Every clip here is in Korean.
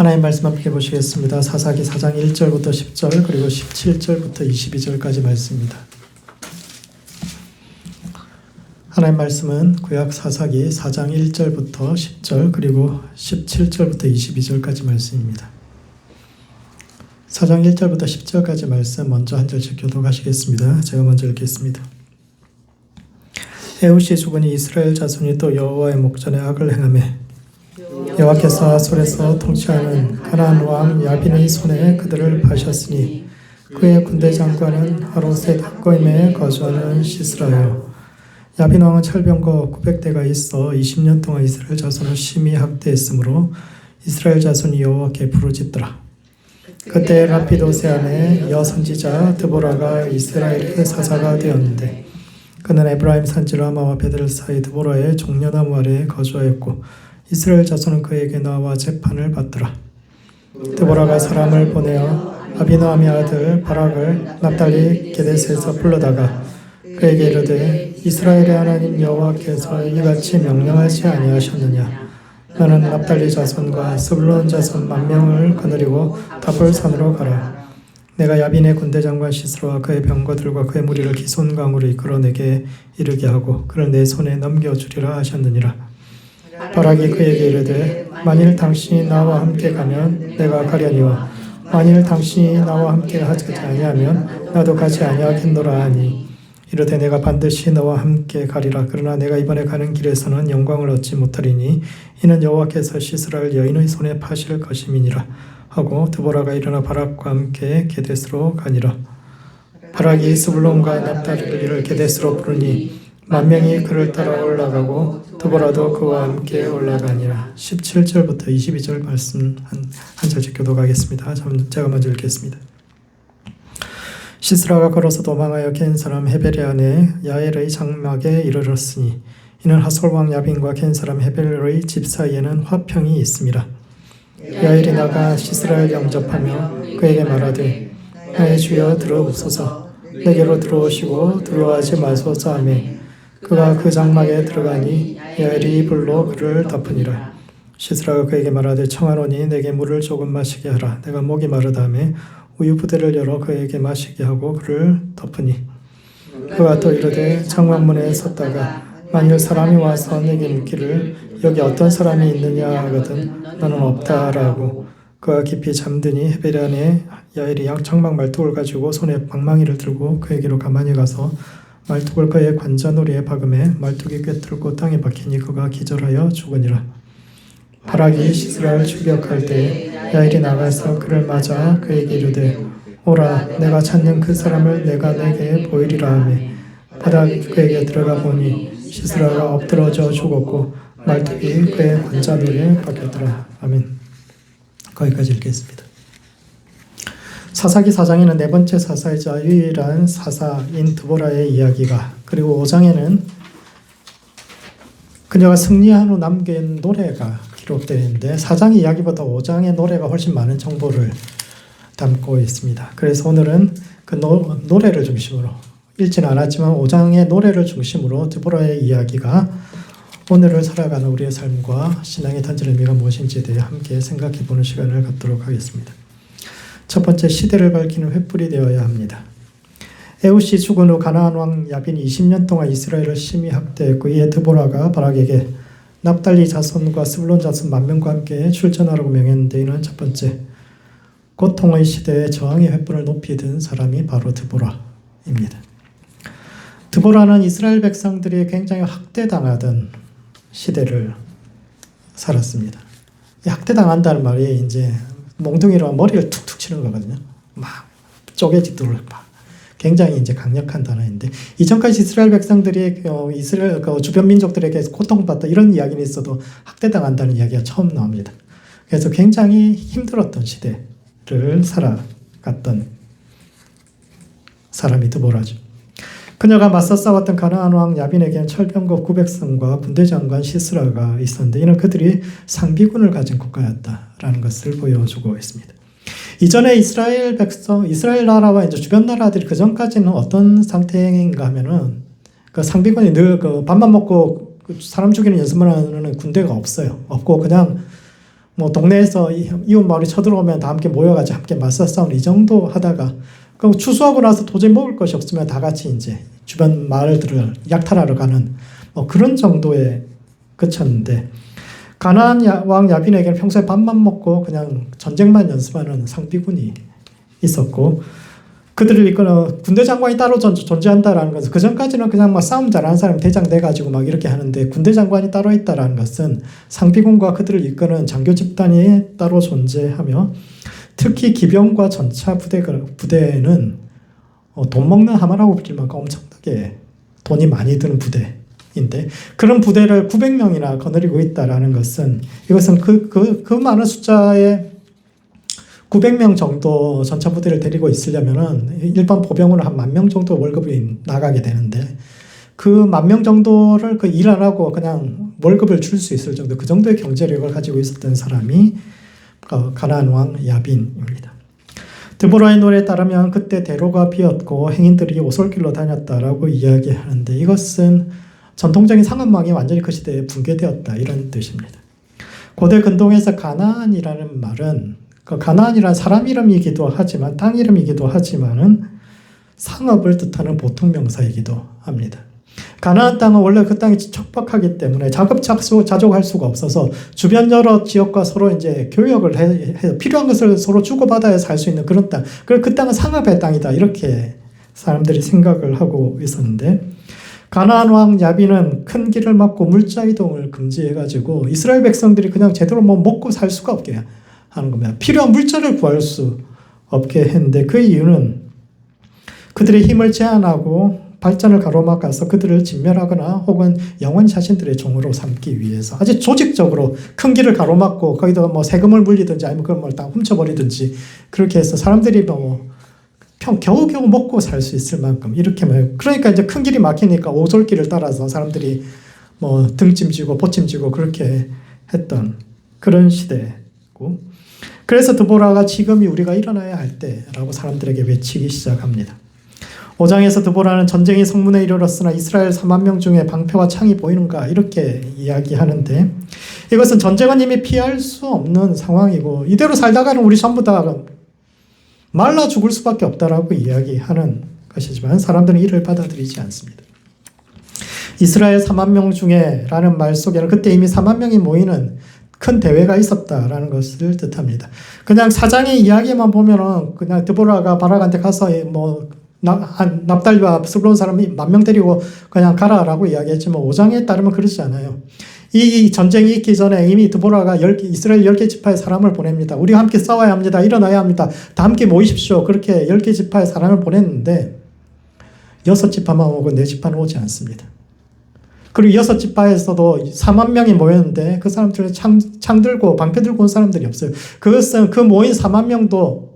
하나님 말씀 함께 보시겠습니다. 사사기 4장 1절부터 10절 그리고 17절부터 22절까지 말씀입니다. 하나님 말씀은 구약 사사기 4장 1절부터 10절 그리고 17절부터 22절까지 말씀입니다. 4장 1절부터 10절까지 말씀 먼저 한 절씩 교독하시겠습니다. 제가 먼저 읽겠습니다. 에훗이 죽으니 이스라엘 자손이 또 여호와의 목전에 악을 행하매 여호와께서 아솔에서 통치하는 가나안 왕 야빈의 손에 그들을 파셨으니 그의 군대 장관은 하롯셋 학고임에 거주하는 시스라요. 야빈 왕은 철병거 900대가 있어 20년 동안 이스라엘 자손을 심히 학대했으므로 이스라엘 자손이 여호와께 부르짖더라. 그때 라피도세 안에 여선지자 드보라가 이스라엘의 사사가 되었는데 그는 에브라임 산지 라마와 베델 사이 드보라의 종려나무 아래에 거주하였고 이스라엘 자손은 그에게 나와 재판을 받더라. 드보라가 사람을 보내어 아비노함의 아들 바락을 납달리 게데스에서 불러다가 그에게 이르되 이스라엘의 하나님 여호와께서 이같이 명령하지 아니하셨느냐. 너는 납달리 자손과 스불론 자손 10,000명을 거느리고 다볼산으로 가라. 내가 야빈의 군대 장관 시스라와 그의 병거들과 그의 무리를 기손강으로 이끌어 내게 이르게 하고 그를 내 손에 넘겨주리라 하셨느니라. 바락이 그에게 이르되 만일 당신이 나와 함께 가면 내가 가려니와 만일 당신이 나와 함께 하지 아니하면 나도 가지 아니하겠노라 하니 이르되 내가 반드시 너와 함께 가리라. 그러나 내가 이번에 가는 길에서는 영광을 얻지 못하리니 이는 여호와께서 시스라를 여인의 손에 파실 것임이니라 하고 드보라가 일어나 바락과 함께 게데스로 가니라. 바락이 스불론과 납달리를 게데스로 부르니 10,000명이 그를 따라 올라가고 드보라도 그와 함께 올라가니라. 17절부터 22절 말씀 한 절씩 교독하겠습니다. 제가 먼저 읽겠습니다. 시스라가 걸어서 도망하여 겐 사람 헤벨의 아내 야엘의 장막에 이르렀으니 이는 하솔 왕 야빈과 겐 사람 헤벨의 집 사이에는 화평이 있음이라. 야엘이 나가 시스라를 영접하며 그에게 말하되 나의 주여 들어옵소서. 내게로 들어오시고 두려워하지 마소서 하매 그가 그 장막에 들어가니 야엘이 불로 그를 덮으니라. 시스라가 그에게 말하되 청하노니 내게 물을 조금 마시게 하라. 내가 목이 마르다 하매 우유 부대를 열어 그에게 마시게 하고 그를 덮으니 그가 또 이르되 장막문에 섰다가 만일 사람이 와서 내게 묻기를 여기 어떤 사람이 있느냐 하거든 너는 없다 라고 그가 깊이 잠드니 헤벨 안에 야엘이 장막 말뚝을 가지고 손에 방망이를 들고 그에게로 가만히 가서 말뚝을 그의 관자놀이에 박음에 말뚝이 꿰뚫고 땅에 박히니 그가 기절하여 죽으니라. 바락이 시스라를 추격할 때 야엘이 나가서 그를 맞아 그에게 이르되 오라 내가 찾는 그 사람을 내가 내게 보이리라 하매 바락이 그에게 들어가 보니 시스라가 엎드러져 죽었고 말뚝이 그의 관자놀이에 박혔더라. 아멘. 거기까지 읽겠습니다. 사사기 4장에는 네 번째 사사이자 유일한 사사인 드보라의 이야기가 그리고 5장에는 그녀가 승리한 후 남긴 노래가 기록되어 있는데 4장의 이야기보다 5장의 노래가 훨씬 많은 정보를 담고 있습니다. 그래서 오늘은 그 노래를 중심으로 읽지는 않았지만 5장의 노래를 중심으로 드보라의 이야기가 오늘을 살아가는 우리의 삶과 신앙의 던지는 의미가 무엇인지에 대해 함께 생각해보는 시간을 갖도록 하겠습니다. 첫 번째, 시대를 밝히는 횃불이 되어야 합니다. 에훗이 죽은 후 가나안 왕 야빈이 20년 동안 이스라엘을 심히 학대했고 이에 드보라가 바락에게 납달리 자손과 스불론 자손 10,000명과 함께 출전하라고 명했는데 이는 첫 번째, 고통의 시대에 저항의 횃불을 높이 든 사람이 바로 드보라입니다. 드보라는 이스라엘 백성들이 굉장히 학대당하던 시대를 살았습니다. 학대당한다는 말이 이제 몽둥이로 머리를 툭툭 치는 거거든요. 막 쪼개지도록 막 굉장히 이제 강력한 단어인데 이전까지 이스라엘 백성들이 이스라엘 주변 민족들에게 고통받다 이런 이야기는 있어도 학대당한다는 이야기가 처음 나옵니다. 그래서 굉장히 힘들었던 시대를 살아갔던 사람이 드보라죠. 그녀가 맞서 싸웠던 가나안 왕 야빈에게는 철병거 900성과 군대 장관 시스라가 있었는데 이는 그들이 상비군을 가진 국가였다라는 것을 보여주고 있습니다. 이전에 이스라엘 나라와 이제 주변 나라들이 그 전까지는 어떤 상태인가 하면은 그 상비군이 늘 그 밥만 먹고 사람 죽이는 연습만 하는 군대가 없어요. 없고 그냥 뭐 동네에서 이웃 마을이 쳐들어오면 다 함께 모여가지고 함께 맞서 싸우는 이 정도 하다가 그럼 추수하고 나서 도저히 먹을 것이 없으면 다 같이 이제 주변 마을들을 약탈하러 가는 뭐 그런 정도에 그쳤는데 가나안 왕 야빈에게는 평소에 밥만 먹고 그냥 전쟁만 연습하는 상비군이 있었고 그들을 이끄는 군대 장관이 따로 존재한다라는 것은 그전까지는 그냥 막 싸움 잘하는 사람이 대장 돼가지고 막 이렇게 하는데 군대 장관이 따로 있다라는 것은 상비군과 그들을 이끄는 장교 집단이 따로 존재하며 특히 기병과 전차 부대는 돈 먹는 하마라고 불릴 만큼 엄청나게 돈이 많이 드는 부대인데 그런 부대를 900명이나 거느리고 있다라는 것은 이것은 그 많은 숫자의 900명 정도 전차 부대를 데리고 있으려면은 일반 보병으로 한 10,000명 정도 월급이 나가게 되는데 그 10,000명 정도를 그 일 안 하고 그냥 월급을 줄 수 있을 정도 그 정도의 경제력을 가지고 있었던 사람이 가나안 왕 야빈입니다. 드보라의 노래에 따르면 그때 대로가 비었고 행인들이 오솔길로 다녔다라고 이야기하는데 이것은 전통적인 상업망이 완전히 그 시대에 붕괴되었다 이런 뜻입니다. 고대 근동에서 가나안이라는 말은 가나안이란 사람 이름이기도 하지만 땅 이름이기도 하지만은 상업을 뜻하는 보통 명사이기도 합니다. 가나안 땅은 원래 그 땅이 척박하기 때문에 자족할 수가 없어서 주변 여러 지역과 서로 이제 교역을 해서 필요한 것을 서로 주고받아야 살 수 있는 그런 땅. 그래서 그 땅은 상업의 땅이다 이렇게 사람들이 생각을 하고 있었는데 가나안 왕 야빈은 큰 길을 막고 물자 이동을 금지해가지고 이스라엘 백성들이 그냥 제대로 뭐 먹고 살 수가 없게 하는 겁니다. 필요한 물자를 구할 수 없게 했는데 그 이유는 그들의 힘을 제한하고 발전을 가로막아서 그들을 진멸하거나 혹은 영원 자신들의 종으로 삼기 위해서 아주 조직적으로 큰 길을 가로막고 거기다가 뭐 세금을 물리든지 아니면 그걸 뭐 다 훔쳐버리든지 그렇게 해서 사람들이 뭐 겨우겨우 먹고 살 수 있을 만큼 이렇게 그러니까 이제 큰 길이 막히니까 오솔길을 따라서 사람들이 뭐 등짐지고 보침지고 그렇게 했던 그런 시대고 그래서 드보라가 지금이 우리가 일어나야 할 때라고 사람들에게 외치기 시작합니다. 5장에서 드보라는 전쟁이 성문에 이르렀으나 이스라엘 4만 명 중에 방패와 창이 보이는가 이렇게 이야기하는데 이것은 전쟁은 이미 피할 수 없는 상황이고 이대로 살다가는 우리 전부 다 말라 죽을 수밖에 없다라고 이야기하는 것이지만 사람들은 이를 받아들이지 않습니다. 이스라엘 4만 명 중에 라는 말 속에는 그때 이미 4만 명이 모이는 큰 대회가 있었다라는 것을 뜻합니다. 그냥 사장의 이야기만 보면은 그냥 드보라가 바락한테 가서 뭐 납달리와 스불론 사람이 10,000명 데리고 그냥 가라라고 이야기했지만 5장에 따르면 그렇지 않아요. 이 전쟁이 있기 전에 이미 드보라가 이스라엘 10개 지파의 사람을 보냅니다. 우리가 함께 싸워야 합니다. 일어나야 합니다. 다 함께 모이십시오. 그렇게 10개 지파의 사람을 보냈는데 6지파만 오고 4지파는 오지 않습니다. 그리고 6지파에서도 4만 명이 모였는데 그 사람들은 창 들고 방패 들고 온 사람들이 없어요. 그것은 그 모인 4만 명도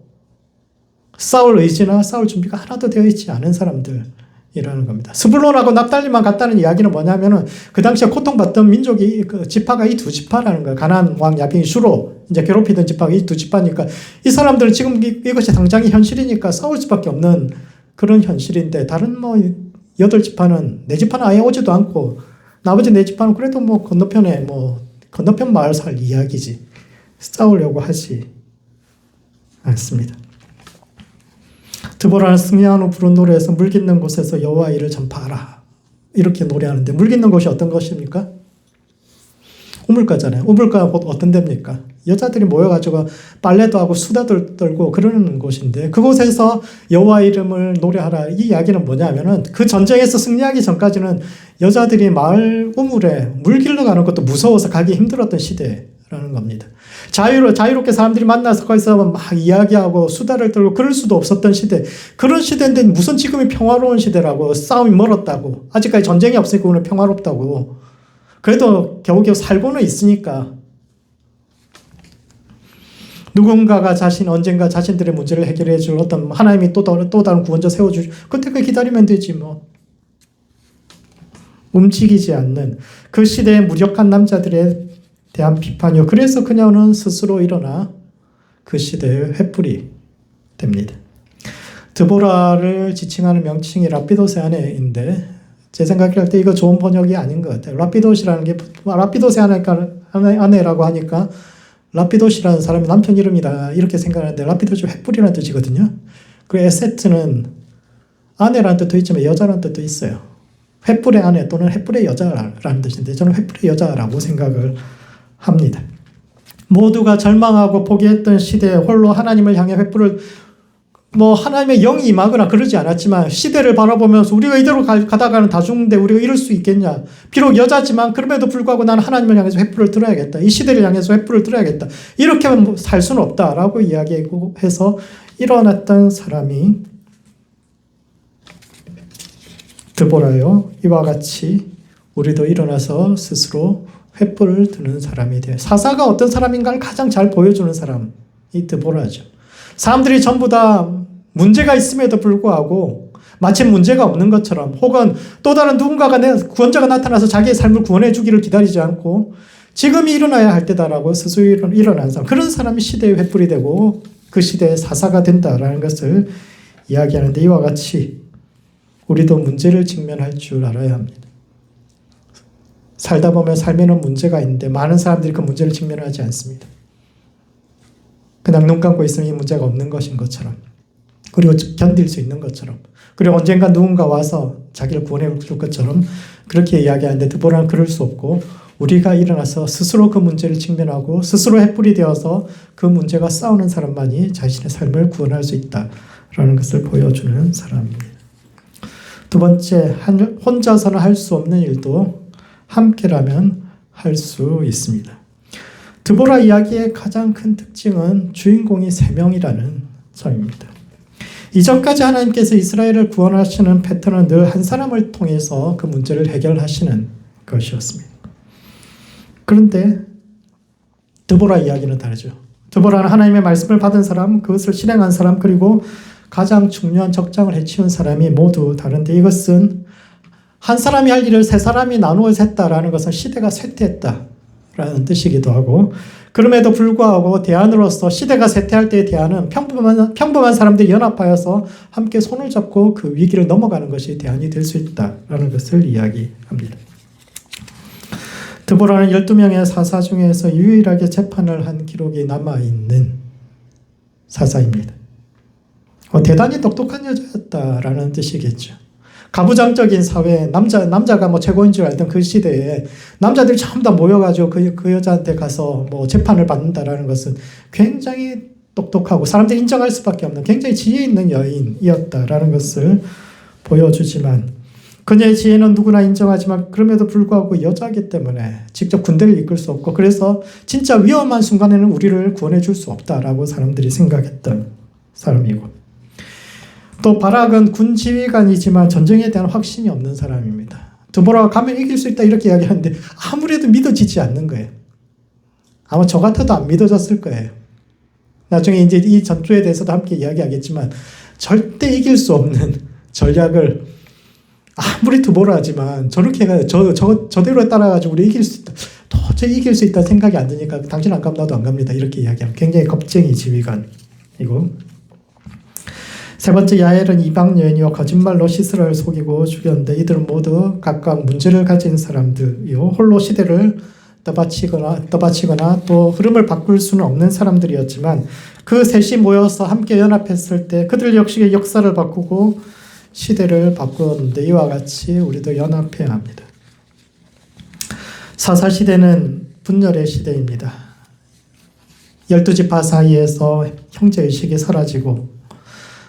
싸울 의지나 싸울 준비가 하나도 되어 있지 않은 사람들이라는 겁니다. 스불론하고 납달리만 갔다는 이야기는 뭐냐면은 그 당시에 고통받던 민족이 그 지파가 이 두 지파라는 거예요. 가나안 왕 야빈이 주로 이제 괴롭히던 지파가 이 두 지파니까 이 사람들은 지금 이것이 당장의 현실이니까 싸울 수밖에 없는 그런 현실인데 다른 뭐 8지파는 4지파는 아예 오지도 않고 나머지 4지파는 그래도 뭐 건너편 마을 살 이야기지 싸우려고 하지 않습니다. 드보라는 승리한 후 부른 노래에서 물 깃는 곳에서 여호와 일을 전파하라 이렇게 노래하는데 물 깃는 곳이 어떤 것입니까? 우물가잖아요. 우물가 어떤 데입니까? 여자들이 모여가지고 빨래도 하고 수다도 떨고 그러는 곳인데 그곳에서 여호와 이름을 노래하라 이 이야기는 뭐냐면은 그 전쟁에서 승리하기 전까지는 여자들이 마을 우물에 물 길러 가는 것도 무서워서 가기 힘들었던 시대라는 겁니다. 자유롭게 사람들이 만나서 거기서 막 이야기하고 수다를 떨고 그럴 수도 없었던 시대. 그런 시대인데 무슨 지금이 평화로운 시대라고 싸움이 멀었다고 아직까지 전쟁이 없으니까 오늘 평화롭다고 그래도 겨우겨우 살고는 있으니까 누군가가 언젠가 자신들의 문제를 해결해 줄 어떤 하나님이 또 다른 구원자 세워주죠. 그때까지 기다리면 되지 뭐. 움직이지 않는 그 시대의 무력한 남자들에 대한 비판이요. 그래서 그녀는 스스로 일어나 그 시대의 횃불이 됩니다. 드보라를 지칭하는 명칭이 라피도세 아내인데 제 생각할 때 이거 좋은 번역이 아닌 것 같아요. 라피도시라는 게 라피도세 아내라고 하니까 라피도시라는 사람이 남편 이름이다 이렇게 생각하는데 라피도시 횃불이라는 뜻이거든요. 그 에세트는 아내라는 뜻도 있지만 여자라는 뜻도 있어요. 횃불의 아내 또는 횃불의 여자라는 뜻인데 저는 횃불의 여자라고 생각을 합니다. 모두가 절망하고 포기했던 시대에 홀로 하나님을 향해 횃불을 하나님의 영이 임하거나 그러지 않았지만 시대를 바라보면서 우리가 이대로 가다가는 다 죽는데 우리가 이럴 수 있겠냐. 비록 여자지만 그럼에도 불구하고 나는 하나님을 향해서 횃불을 들어야겠다. 이 시대를 향해서 횃불을 들어야겠다. 이렇게만 살 수는 없다라고 이야기해서 일어났던 사람이 드보라요. 이와 같이 우리도 일어나서 스스로 횃불을 드는 사람이 돼요. 사사가 어떤 사람인가를 가장 잘 보여주는 사람이 드보라죠. 사람들이 전부 다 문제가 있음에도 불구하고 마치 문제가 없는 것처럼 혹은 또 다른 누군가가 구원자가 나타나서 자기의 삶을 구원해 주기를 기다리지 않고 지금이 일어나야 할 때다라고 스스로 일어난 사람, 그런 사람이 시대의 횃불이 되고 그 시대의 사사가 된다라는 것을 이야기하는데 이와 같이 우리도 문제를 직면할 줄 알아야 합니다. 살다 보면 삶에는 문제가 있는데 많은 사람들이 그 문제를 직면하지 않습니다. 그냥 눈 감고 있으면 이 문제가 없는 것인 것처럼 그리고 견딜 수 있는 것처럼 그리고 언젠가 누군가 와서 자기를 구원해 줄 것처럼 그렇게 이야기하는데 드보라는 그럴 수 없고 우리가 일어나서 스스로 그 문제를 직면하고 스스로 횃불이 되어서 그 문제가 싸우는 사람만이 자신의 삶을 구원할 수 있다라는 것을 보여주는 사람입니다. 두 번째, 혼자서는 할 수 없는 일도 함께라면 할 수 있습니다. 드보라 이야기의 가장 큰 특징은 주인공이 3명이라는 점입니다. 이전까지 하나님께서 이스라엘을 구원하시는 패턴은 늘 한 사람을 통해서 그 문제를 해결하시는 것이었습니다. 그런데 드보라 이야기는 다르죠. 드보라는 하나님의 말씀을 받은 사람, 그것을 실행한 사람, 그리고 가장 중요한 적장을 해치운 사람이 모두 다른데 이것은 한 사람이 할 일을 3사람이 나누어서 했다라는 것은 시대가 쇠퇴했다라는 뜻이기도 하고 그럼에도 불구하고 대안으로서 시대가 쇠퇴할 때의 대안은 평범한 사람들이 연합하여서 함께 손을 잡고 그 위기를 넘어가는 것이 대안이 될 수 있다라는 것을 이야기합니다. 드보라는 12명의 사사 중에서 유일하게 재판을 한 기록이 남아있는 사사입니다. 대단히 똑똑한 여자였다라는 뜻이겠죠. 가부장적인 사회에 남자가 최고인 줄 알던 그 시대에 남자들이 전부 다 모여가지고 그 여자한테 가서 재판을 받는다라는 것은 굉장히 똑똑하고 사람들이 인정할 수밖에 없는 굉장히 지혜 있는 여인이었다라는 것을 보여주지만 그녀의 지혜는 누구나 인정하지만 그럼에도 불구하고 여자이기 때문에 직접 군대를 이끌 수 없고 그래서 진짜 위험한 순간에는 우리를 구원해 줄 수 없다라고 사람들이 생각했던 사람이고 또 바락은 군 지휘관이지만 전쟁에 대한 확신이 없는 사람입니다. 드보라가 가면 이길 수 있다 이렇게 이야기하는데 아무래도 믿어지지 않는 거예요. 아마 저 같아도 안 믿어졌을 거예요. 나중에 이제 이 전투에 대해서도 함께 이야기하겠지만 절대 이길 수 없는 전략을 아무리 드보라지만 저렇게 해가지고 저대로 따라가지고 우리 이길 수 있다. 도저히 이길 수 있다 생각이 안 드니까 당신 안 가면 나도 안 갑니다. 이렇게 이야기하면 굉장히 겁쟁이 지휘관이고 세 번째 야엘은 이방 여인이요 거짓말로 시스라를 속이고 죽였는데 이들은 모두 각각 문제를 가진 사람들이요 홀로 시대를 떠받치거나 또 흐름을 바꿀 수는 없는 사람들이었지만 그 셋이 모여서 함께 연합했을 때 그들 역시 역사를 바꾸고 시대를 바꾸었는데 이와 같이 우리도 연합해야 합니다. 사사시대는 분열의 시대입니다. 12지파 사이에서 형제의식이 사라지고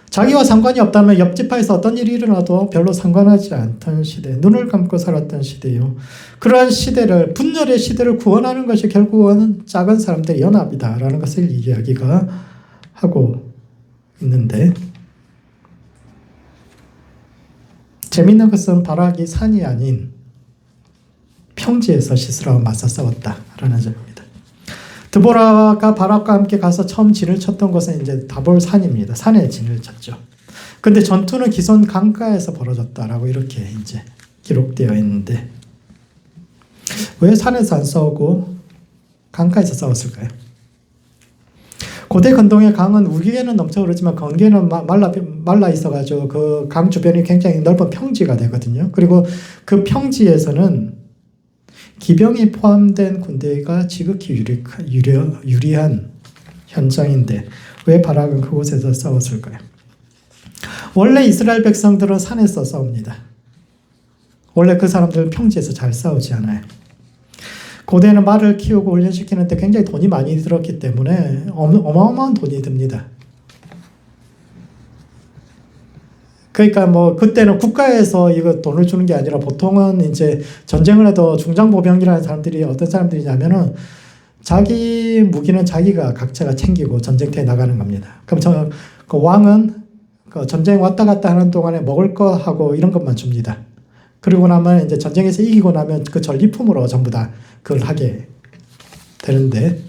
자기와 상관이 없다면 옆지파에서 어떤 일이 일어나도 별로 상관하지 않던 시대, 눈을 감고 살았던 시대요. 그러한 시대를, 분열의 시대를 구원하는 것이 결국은 작은 사람들의 연합이다라는 것을 이야기가 하고 있는데 재미있는 것은 바락이 산이 아닌 평지에서 시스라와 맞서 싸웠다라는 점입니다. 드보라가 바락과 함께 가서 처음 진을 쳤던 곳은 이제 다볼 산입니다. 산에 진을 쳤죠. 근데 전투는 기손 강가에서 벌어졌다라고 이렇게 이제 기록되어 있는데 왜 산에서 안 싸우고 강가에서 싸웠을까요? 고대 근동의 강은 우기에는 넘쳐 흐르지만 건기에는 말라 있어가지고 그 강 주변이 굉장히 넓은 평지가 되거든요. 그리고 그 평지에서는 기병이 포함된 군대가 지극히 유리한 현장인데 왜 바락은 그곳에서 싸웠을까요? 원래 이스라엘 백성들은 산에서 싸웁니다. 원래 그 사람들은 평지에서 잘 싸우지 않아요. 고대에는 말을 키우고 훈련시키는데 굉장히 돈이 많이 들었기 때문에 어마어마한 돈이 듭니다. 그러니까 뭐 그때는 국가에서 이거 돈을 주는 게 아니라 보통은 이제 전쟁을 해도 중장보병이라는 사람들이 어떤 사람들이냐면은 자기 무기는 자기가 각자가 챙기고 전쟁터에 나가는 겁니다. 그럼 그 왕은 그 전쟁 왔다 갔다 하는 동안에 먹을 거 하고 이런 것만 줍니다. 그리고 나면 이제 전쟁에서 이기고 나면 그 전리품으로 전부 다 그걸 하게 되는데,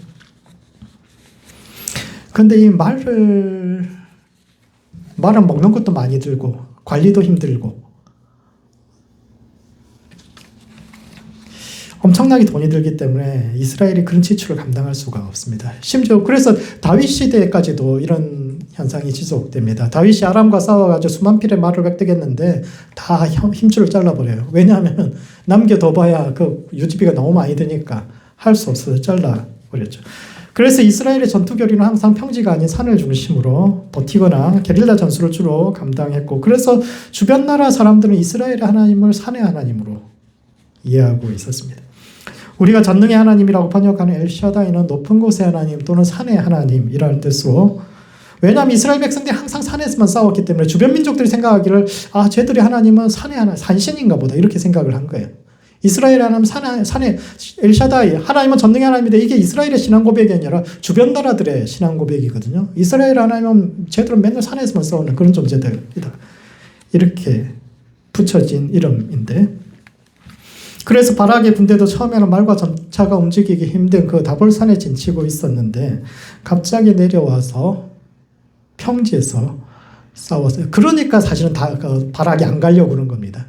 근데 이 말은 먹는 것도 많이 들고 관리도 힘들고 엄청나게 돈이 들기 때문에 이스라엘이 그런 지출을 감당할 수가 없습니다. 심지어 그래서 다윗 시대까지도 이런 현상이 지속됩니다. 다윗이 아람과 싸워가지고 수만 필의 말을 획득했는데 다 힘줄을 잘라버려요. 왜냐하면 남겨둬봐야 그 유지비가 너무 많이 드니까 할 수 없어서 잘라버렸죠. 그래서 이스라엘의 전투교리는 항상 평지가 아닌 산을 중심으로 버티거나 게릴라 전술을 주로 감당했고, 그래서 주변 나라 사람들은 이스라엘의 하나님을 산의 하나님으로 이해하고 있었습니다. 우리가 전능의 하나님이라고 번역하는 엘샤다이는 높은 곳의 하나님 또는 산의 하나님이라는 뜻으로, 왜냐하면 이스라엘 백성들이 항상 산에서만 싸웠기 때문에 주변 민족들이 생각하기를 쟤들의 하나님은 산의 하나님, 산신인가 보다 이렇게 생각을 한 거예요. 이스라엘 하나님 산에 엘샤다이 하나님은 전능의 하나님인데 이게 이스라엘의 신앙 고백이 아니라 주변 나라들의 신앙 고백이거든요. 이스라엘 하나님은 쟤들은 맨날 산에서만 싸우는 그런 존재들이다. 이렇게 붙여진 이름인데, 그래서 바락의 군대도 처음에는 말과 전차가 움직이기 힘든 그 다볼산에 진치고 있었는데 갑자기 내려와서 평지에서 싸웠어요. 그러니까 사실은 바락이 안 가려고 그런 겁니다.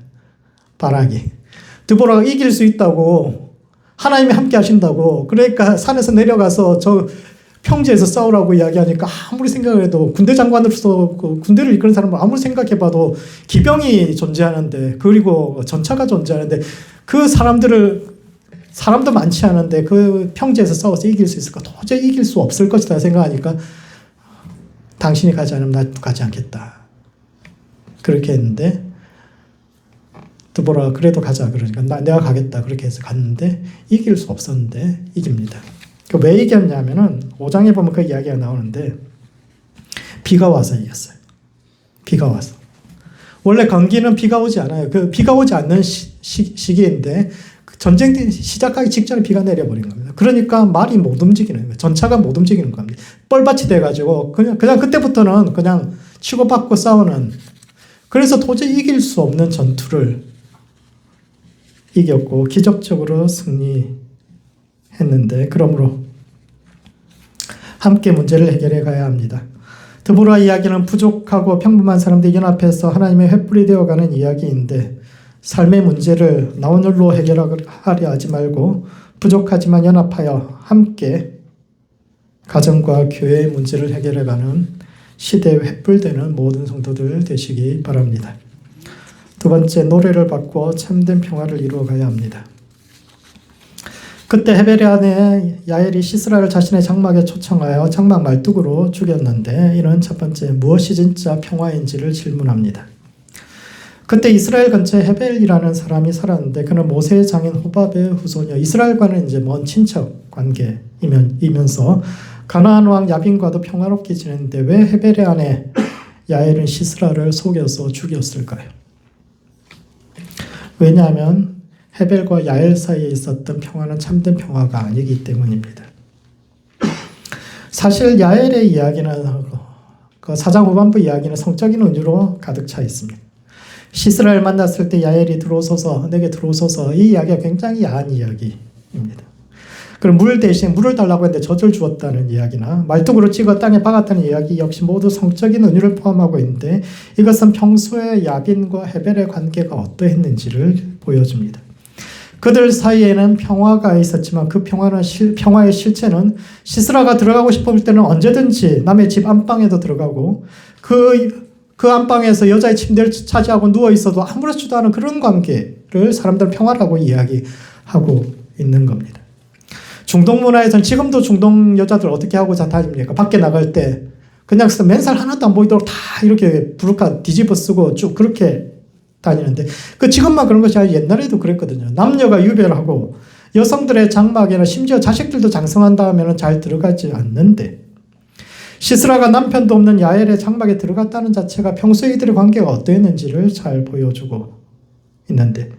바락이. 드보라가 이길 수 있다고, 하나님이 함께 하신다고, 그러니까 산에서 내려가서 저 평지에서 싸우라고 이야기하니까 아무리 생각을 해도 군대 장관으로서 그 군대를 이끄는 사람은 아무리 생각해봐도 기병이 존재하는데, 그리고 전차가 존재하는데 그 사람도 많지 않은데 그 평지에서 싸워서 이길 수 있을까? 도저히 이길 수 없을 것이다 생각하니까 당신이 가지 않으면 나도 가지 않겠다. 그렇게 했는데 드보라가 그래도 가자 그러니까 내가 가겠다 그렇게 해서 갔는데 이길 수 없었는데 이깁니다. 왜 이겼냐면은 5장에 보면 그 이야기가 나오는데 비가 와서 이겼어요. 비가 와서. 원래 건기는 비가 오지 않아요. 그 비가 오지 않는 시기인데 전쟁 시작하기 직전에 비가 내려버린 겁니다. 그러니까 말이 못 움직이는 거예요. 전차가 못 움직이는 겁니다. 뻘밭이 돼가지고 그냥 그때부터는 그냥 치고받고 싸우는, 그래서 도저히 이길 수 없는 전투를 이겼고 기적적으로 승리했는데, 그러므로 함께 문제를 해결해 가야 합니다. 드보라 이야기는 부족하고 평범한 사람들이 연합해서 하나님의 횃불이 되어가는 이야기인데, 삶의 문제를 나 오늘로 해결하려 하지 말고 부족하지만 연합하여 함께 가정과 교회의 문제를 해결해가는 시대의 횃불되는 모든 성도들 되시기 바랍니다. 두 번째, 노래를 바꾸어 참된 평화를 이루어가야 합니다. 그때 헤벨의 아내 야엘이 시스라를 자신의 장막에 초청하여 장막 말뚝으로 죽였는데, 이는 첫 번째 무엇이 진짜 평화인지를 질문합니다. 그때 이스라엘 근처에 헤벨이라는 사람이 살았는데 그는 모세의 장인 호밥의 후손이요, 이스라엘과는 이제 먼 친척 관계이면서 가나안 왕 야빈과도 평화롭게 지냈는데 왜 헤벨의 아내 야엘은 시스라를 속여서 죽였을까요? 왜냐하면 헤벨과 야엘 사이에 있었던 평화는 참된 평화가 아니기 때문입니다. 사실 야엘의 이야기는 그 4장 후반부 이야기는 성적인 은유로 가득 차 있습니다. 시스라를 만났을 때 야엘이 내게 들어오소서, 이 이야기가 굉장히 야한 이야기입니다. 그럼 물 대신 물을 달라고 했는데 젖을 주었다는 이야기나 말뚝으로 찍어 땅에 박았다는 이야기 역시 모두 성적인 은유를 포함하고 있는데, 이것은 평소에 야빈과 헤벨의 관계가 어떠했는지를 보여줍니다. 그들 사이에는 평화가 있었지만 그 평화의 실체는 시스라가 들어가고 싶을 때는 언제든지 남의 집 안방에도 들어가고 그 안방에서 여자의 침대를 차지하고 누워 있어도 아무렇지도 않은 그런 관계를 사람들은 평화라고 이야기하고 있는 겁니다. 중동 문화에서는 지금도 중동 여자들 어떻게 하고 다닙니까? 밖에 나갈 때 그냥 맨살 하나도 안 보이도록 다 이렇게 부르카 뒤집어 쓰고 쭉 그렇게 다니는데 그 지금만 그런 것이 아니라 옛날에도 그랬거든요. 남녀가 유별하고 여성들의 장막에는 심지어 자식들도 장성한 다음에는 잘 들어가지 않는데 시스라가 남편도 없는 야엘의 장막에 들어갔다는 자체가 평소에 이들의 관계가 어떠했는지를 잘 보여주고 있는데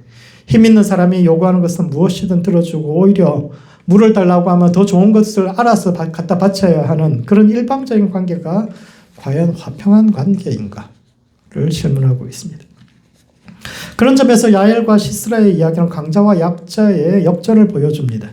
힘 있는 사람이 요구하는 것은 무엇이든 들어주고 오히려 물을 달라고 하면 더 좋은 것을 알아서 갖다 바쳐야 하는 그런 일방적인 관계가 과연 화평한 관계인가를 질문하고 있습니다. 그런 점에서 야엘과 시스라의 이야기는 강자와 약자의 역전을 보여줍니다.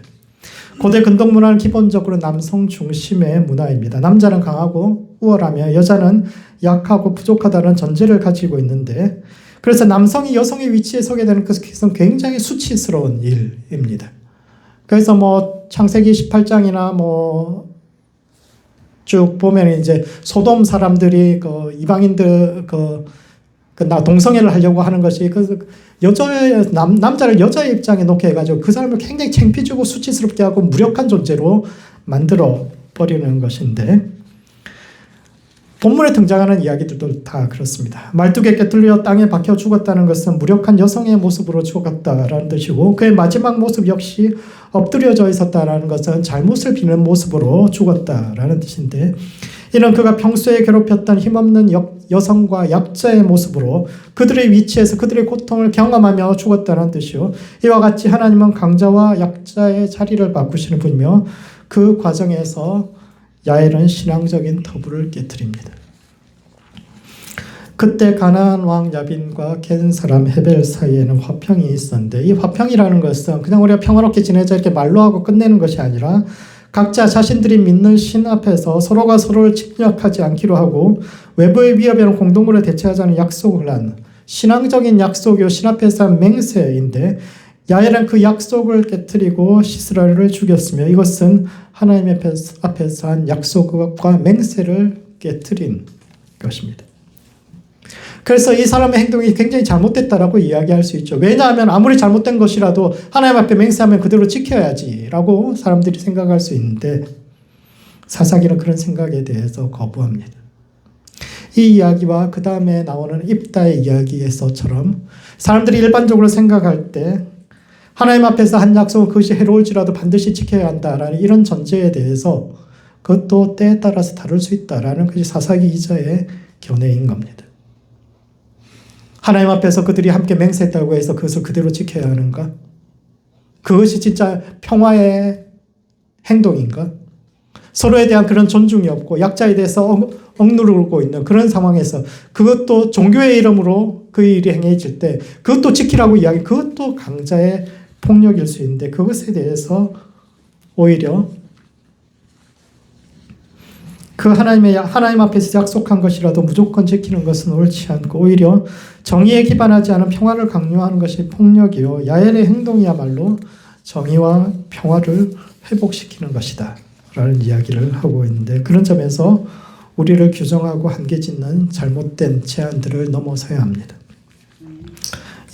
고대 근동 문화는 기본적으로 남성 중심의 문화입니다. 남자는 강하고 우월하며 여자는 약하고 부족하다는 전제를 가지고 있는데 그래서 남성이 여성의 위치에 서게 되는 것은 굉장히 수치스러운 일입니다. 그래서 창세기 18장이나 쭉 보면 이제 소돔 사람들이 이방인들 동성애를 하려고 하는 것이 남자를 여자의 입장에 놓게 해가지고 그 사람을 굉장히 창피주고 수치스럽게 하고 무력한 존재로 만들어 버리는 것인데 본문에 등장하는 이야기들도 다 그렇습니다. 말뚝에 뚫려 땅에 박혀 죽었다는 것은 무력한 여성의 모습으로 죽었다라는 뜻이고 그의 마지막 모습 역시 엎드려져 있었다라는 것은 잘못을 비는 모습으로 죽었다라는 뜻인데 이는 그가 평소에 괴롭혔던 힘없는 여성과 약자의 모습으로 그들의 위치에서 그들의 고통을 경험하며 죽었다는 뜻이요. 이와 같이 하나님은 강자와 약자의 자리를 바꾸시는 분이며 그 과정에서 야엘은 신앙적인 터부를 깨뜨립니다. 그때 가나안 왕 야빈과 겐 사람 헤벨 사이에는 화평이 있었는데 이 화평이라는 것은 그냥 우리가 평화롭게 지내자 이렇게 말로 하고 끝내는 것이 아니라 각자 자신들이 믿는 신 앞에서 서로가 서로를 침략하지 않기로 하고 외부의 위협에는 공동으로 대처하자는 약속을 한 신앙적인 약속이요 신 앞에서 한 맹세인데 야엘은 그 약속을 깨뜨리고 시스라를 죽였으며 이것은 하나님 앞에서 한 약속과 맹세를 깨뜨린 것입니다. 그래서 이 사람의 행동이 굉장히 잘못됐다라고 이야기할 수 있죠. 왜냐하면 아무리 잘못된 것이라도 하나님 앞에 맹세하면 그대로 지켜야지라고 사람들이 생각할 수 있는데 사사기는 그런 생각에 대해서 거부합니다. 이 이야기와 그 다음에 나오는 입다의 이야기에서처럼 사람들이 일반적으로 생각할 때 하나님 앞에서 한 약속은 그것이 해로울지라도 반드시 지켜야 한다라는 이런 전제에 대해서 그것도 때에 따라서 다를 수 있다라는 것이 사사기 기자의 견해인 겁니다. 하나님 앞에서 그들이 함께 맹세했다고 해서 그것을 그대로 지켜야 하는가? 그것이 진짜 평화의 행동인가? 서로에 대한 그런 존중이 없고 약자에 대해서 억누르고 있는 그런 상황에서 그것도 종교의 이름으로 그 일이 행해질 때 그것도 지키라고 이야기, 그것도 강자의 폭력일 수 있는데 그것에 대해서 오히려 그 하나님 앞에서 약속한 것이라도 무조건 지키는 것은 옳지 않고 오히려 정의에 기반하지 않은 평화를 강요하는 것이 폭력이요 야엘의 행동이야말로 정의와 평화를 회복시키는 것이다 라는 이야기를 하고 있는데 그런 점에서 우리를 규정하고 한계짓는 잘못된 제안들을 넘어서야 합니다.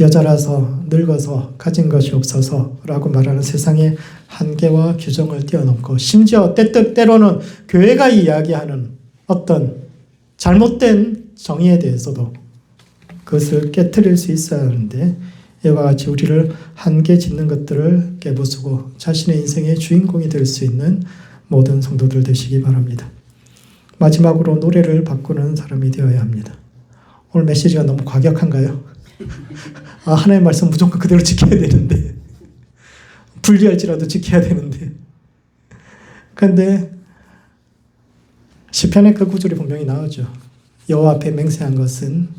여자라서 늙어서 가진 것이 없어서 라고 말하는 세상의 한계와 규정을 뛰어넘고 심지어 때로는 교회가 이야기하는 어떤 잘못된 정의에 대해서도 그것을 깨트릴 수 있어야 하는데 이와 같이 우리를 한계 짓는 것들을 깨부수고 자신의 인생의 주인공이 될 수 있는 모든 성도들 되시기 바랍니다. 마지막으로 노래를 바꾸는 사람이 되어야 합니다. 오늘 메시지가 너무 과격한가요? 하나님의 말씀 무조건 그대로 지켜야 되는데 불리할지라도 지켜야 되는데 그런데 시편의 그 구절이 분명히 나오죠. 여호와 앞에 맹세한 것은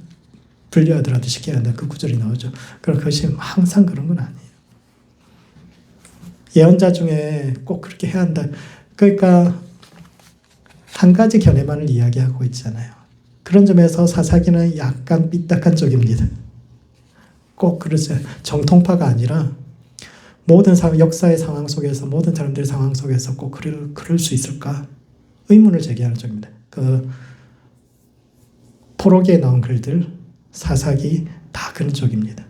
불리하더라도 지켜야 한다. 그 구절이 나오죠. 그럼 그것이 항상 그런 건 아니에요. 예언자 중에 꼭 그렇게 해야 한다. 그러니까 한 가지 견해만을 이야기하고 있잖아요. 그런 점에서 사사기는 약간 삐딱한 쪽입니다. 꼭 그러죠. 정통파가 아니라 모든 역사의 상황 속에서 모든 사람들의 상황 속에서 꼭 그럴 수 있을까? 의문을 제기하는 쪽입니다. 그 포로기에 나온 글들, 사사기 다 그런 쪽입니다.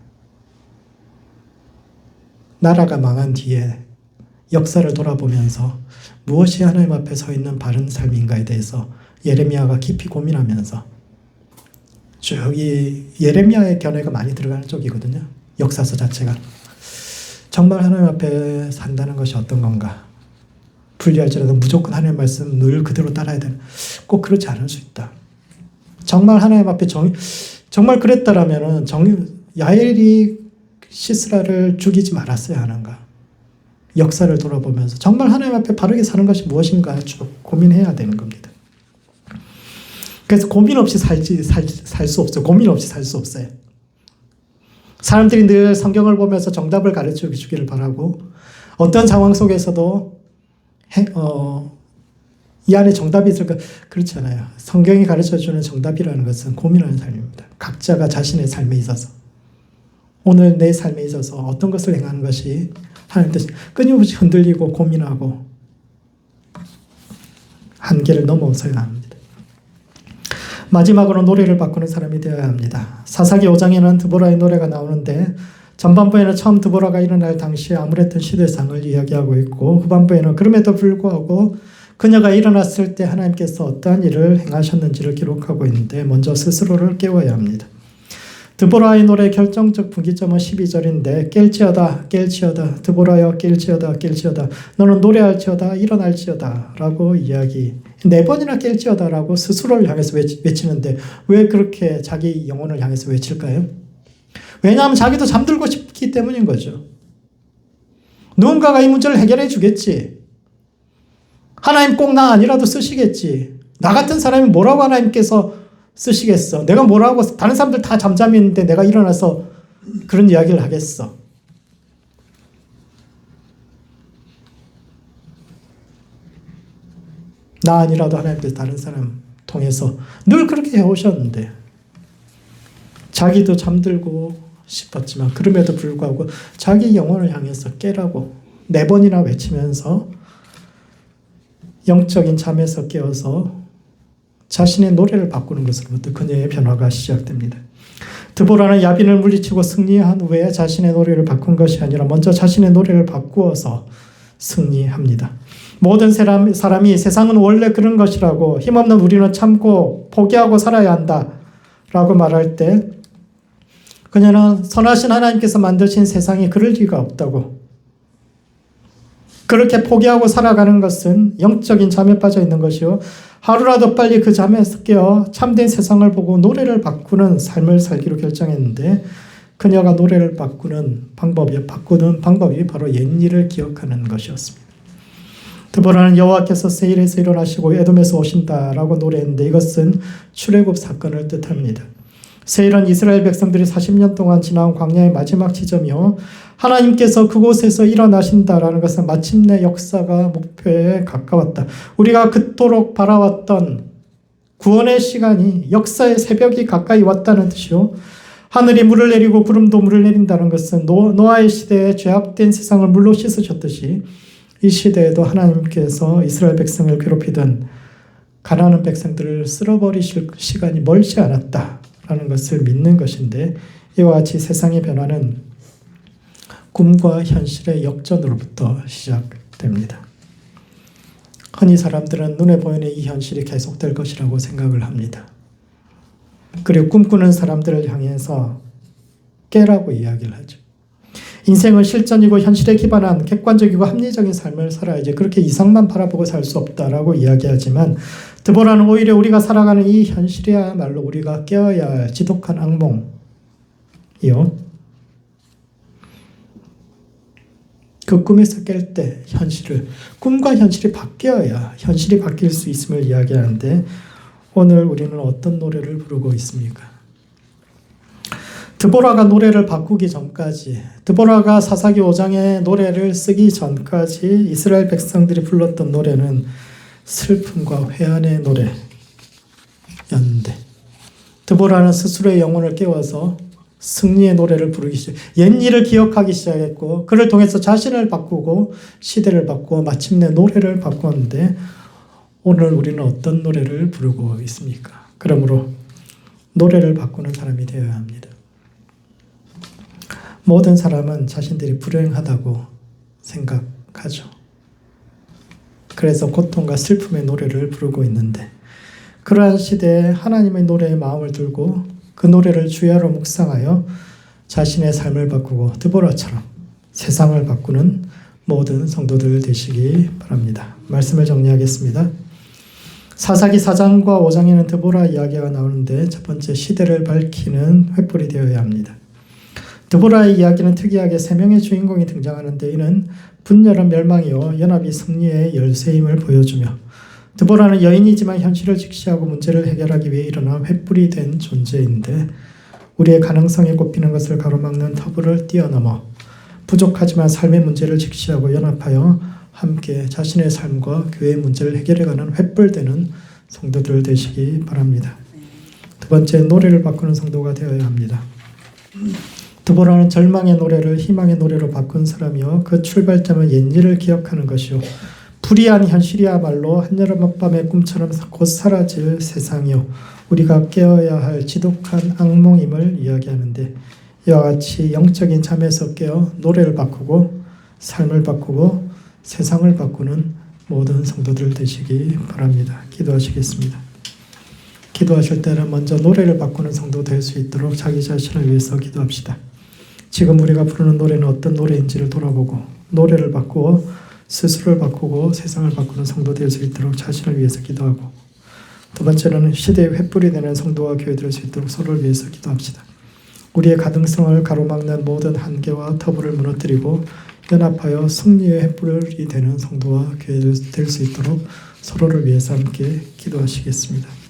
나라가 망한 뒤에 역사를 돌아보면서 무엇이 하나님 앞에 서 있는 바른 삶인가에 대해서 예레미야가 깊이 고민하면서 쭉 이 예레미야의 견해가 많이 들어가는 쪽이거든요. 역사서 자체가. 정말 하나님 앞에 산다는 것이 어떤 건가? 불리할지라도 무조건 하나님의 말씀 늘 그대로 따라야 되는, 꼭 그렇지 않을 수 있다. 정말 하나님 앞에 정말 그랬다라면은 야엘이 시스라를 죽이지 말았어야 하는가? 역사를 돌아보면서 정말 하나님 앞에 바르게 사는 것이 무엇인가 쭉 고민해야 되는 겁니다. 그래서 고민 없이 살 수 없어요. 고민 없이 살 수 없어요. 사람들이 늘 성경을 보면서 정답을 가르쳐 주기를 바라고, 어떤 상황 속에서도 이 안에 정답이 있을까? 그렇지 않아요. 성경이 가르쳐주는 정답이라는 것은 고민하는 삶입니다. 각자가 자신의 삶에 있어서, 오늘 내 삶에 있어서 어떤 것을 행하는 것이 하나님 뜻이, 끊임없이 흔들리고 고민하고 한계를 넘어서야 합니다. 마지막으로 노래를 바꾸는 사람이 되어야 합니다. 사사기 5장에는 드보라의 노래가 나오는데, 전반부에는 처음 드보라가 일어날 당시에 아무랬던 시대상을 이야기하고 있고, 후반부에는 그럼에도 불구하고 그녀가 일어났을 때 하나님께서 어떠한 일을 행하셨는지를 기록하고 있는데, 먼저 스스로를 깨워야 합니다. 드보라의 노래의 결정적 분기점은 12절인데 깰지어다 깰지어다 드보라여 깰지어다 깰지어다 너는 노래할지어다 일어날지어다 라고 이야기, 4번이나 깰지어다 라고 스스로를 향해서 외치는데 왜 그렇게 자기 영혼을 향해서 외칠까요? 왜냐하면 자기도 잠들고 싶기 때문인 거죠. 누군가가 이 문제를 해결해 주겠지. 하나님 꼭 나 아니라도 쓰시겠지. 나 같은 사람이 뭐라고 하나님께서 쓰시겠어. 내가 뭐라고, 다른 사람들 다 잠잠히 있는데 내가 일어나서 그런 이야기를 하겠어. 나 아니라도 하나님께서 다른 사람 통해서 늘 그렇게 해오셨는데, 자기도 잠들고 싶었지만 그럼에도 불구하고 자기 영혼을 향해서 깨라고 4번이나 외치면서 영적인 잠에서 깨어서 자신의 노래를 바꾸는 것으로부터 그녀의 변화가 시작됩니다. 드보라는 야빈을 물리치고 승리한 후에 자신의 노래를 바꾼 것이 아니라 먼저 자신의 노래를 바꾸어서 승리합니다. 모든 사람이 세상은 원래 그런 것이라고, 힘없는 우리는 참고 포기하고 살아야 한다 라고 말할 때, 그녀는 선하신 하나님께서 만드신 세상이 그럴 리가 없다고, 그렇게 포기하고 살아가는 것은 영적인 잠에 빠져 있는 것이요, 하루라도 빨리 그 잠에서 깨어 참된 세상을 보고 노래를 바꾸는 삶을 살기로 결정했는데, 그녀가 노래를 바꾸는 방법이 바로 옛일을 기억하는 것이었습니다. 드보라는 여호와께서 세일에서 일어나시고 에돔에서 오신다라고 노래했는데, 이것은 출애굽 사건을 뜻합니다. 세일은 이스라엘 백성들이 40년 동안 지나온 광야의 마지막 지점이요, 하나님께서 그곳에서 일어나신다라는 것은 마침내 역사가 목표에 가까웠다. 우리가 그토록 바라왔던 구원의 시간이, 역사의 새벽이 가까이 왔다는 뜻이요, 하늘이 물을 내리고 구름도 물을 내린다는 것은 노아의 시대에 죄악된 세상을 물로 씻으셨듯이 이 시대에도 하나님께서 이스라엘 백성을 괴롭히던 가난한 백성들을 쓸어버리실 시간이 멀지 않았다라는 것을 믿는 것인데, 이와 같이 세상의 변화는 꿈과 현실의 역전으로부터 시작됩니다. 흔히 사람들은 눈에 보이는 이 현실이 계속될 것이라고 생각을 합니다. 그리고 꿈꾸는 사람들을 향해서 깨라고 이야기를 하죠. 인생은 실전이고 현실에 기반한 객관적이고 합리적인 삶을 살아야지, 그렇게 이상만 바라보고 살 수 없다라고 이야기하지만, 드보라는 오히려 우리가 살아가는 이 현실이야말로 우리가 깨어야 할 지독한 악몽이요, 그 꿈에서 깰 때 꿈과 현실이 바뀌어야 현실이 바뀔 수 있음을 이야기하는데, 오늘 우리는 어떤 노래를 부르고 있습니까? 드보라가 노래를 바꾸기 전까지, 드보라가 사사기 5장의 노래를 쓰기 전까지 이스라엘 백성들이 불렀던 노래는 슬픔과 회한의 노래였는데, 드보라는 스스로의 영혼을 깨워서 승리의 노래를 부르기 시작, 옛일을 기억하기 시작했고, 그를 통해서 자신을 바꾸고 시대를 바꾸어 마침내 노래를 바꾸었는데, 오늘 우리는 어떤 노래를 부르고 있습니까? 그러므로 노래를 바꾸는 사람이 되어야 합니다. 모든 사람은 자신들이 불행하다고 생각하죠. 그래서 고통과 슬픔의 노래를 부르고 있는데, 그러한 시대에 하나님의 노래에 마음을 들고 그 노래를 주야로 묵상하여 자신의 삶을 바꾸고 드보라처럼 세상을 바꾸는 모든 성도들 되시기 바랍니다. 말씀을 정리하겠습니다. 사사기 4장과 5장에는 드보라 이야기가 나오는데 첫 번째, 시대를 밝히는 횃불이 되어야 합니다. 드보라의 이야기는 특이하게 3명의 주인공이 등장하는데, 이는 분열은 멸망이요 연합이 승리의 열쇠임을 보여주며, 드보라는 여인이지만 현실을 직시하고 문제를 해결하기 위해 일어나 횃불이 된 존재인데, 우리의 가능성에 꼽히는 것을 가로막는 터부를 뛰어넘어 부족하지만 삶의 문제를 직시하고 연합하여 함께 자신의 삶과 교회의 문제를 해결해가는 횃불되는 성도들 되시기 바랍니다. 두 번째, 노래를 바꾸는 성도가 되어야 합니다. 드보라는 절망의 노래를 희망의 노래로 바꾼 사람이요 그 출발점은 옛일을 기억하는 것이요 불의한 현실이야말로 한여름밤의 꿈처럼 곧 사라질 세상이요 우리가 깨어야 할 지독한 악몽임을 이야기하는데, 이와 같이 영적인 잠에서 깨어 노래를 바꾸고 삶을 바꾸고 세상을 바꾸는 모든 성도들 되시기 바랍니다. 기도하시겠습니다. 기도하실 때는 먼저 노래를 바꾸는 성도 될 수 있도록 자기 자신을 위해서 기도합시다. 지금 우리가 부르는 노래는 어떤 노래인지를 돌아보고 노래를 바꾸어 스스로를 바꾸고 세상을 바꾸는 성도 될 수 있도록 자신을 위해서 기도하고, 두 번째는 시대의 횃불이 되는 성도와 교회 될 수 있도록 서로를 위해서 기도합시다. 우리의 가능성을 가로막는 모든 한계와 터부를 무너뜨리고 연합하여 승리의 횃불이 되는 성도와 교회 될 수 있도록 서로를 위해서 함께 기도하시겠습니다.